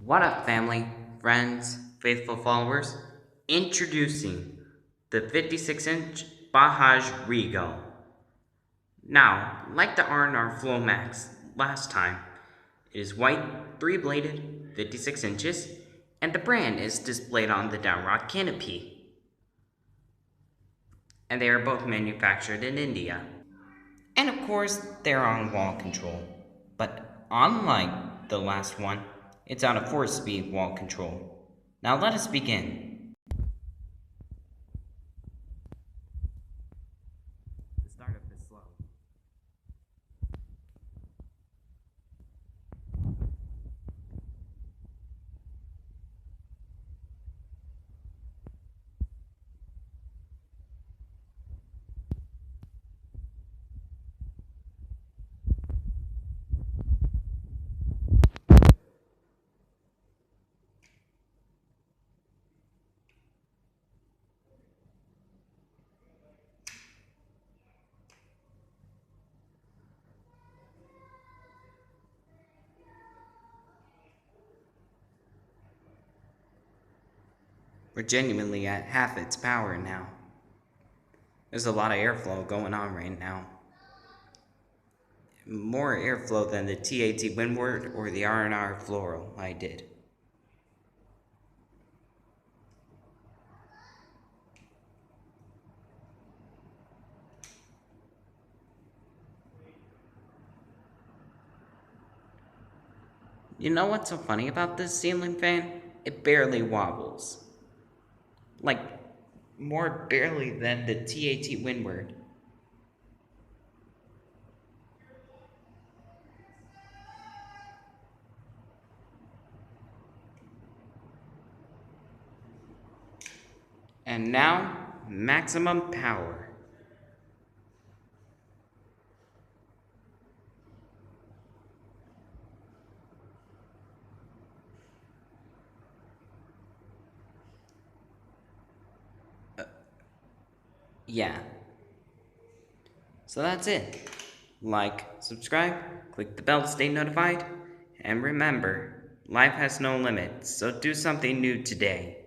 What up, family, friends, faithful followers? Introducing the 56-inch Bajaj Regal. Now, like the R&R Flow Max last time, it is white, three-bladed, 56 inches, and the brand is displayed on the downrod canopy. And they are both manufactured in India. And of course, they're on wall control. But unlike the last one, it's on a 4-speed wall control. Now let us begin. The startup is slow. We're genuinely at half its power now. There's a lot of airflow going on right now. More airflow than the TAT Windward or the R&R Floral I did. You know what's so funny about this ceiling fan? It barely wobbles. Like, more barely than the TAT Windward. And now, maximum power. Yeah. So that's it. Like, subscribe, click the bell to stay notified, and remember, life has no limits, so do something new today.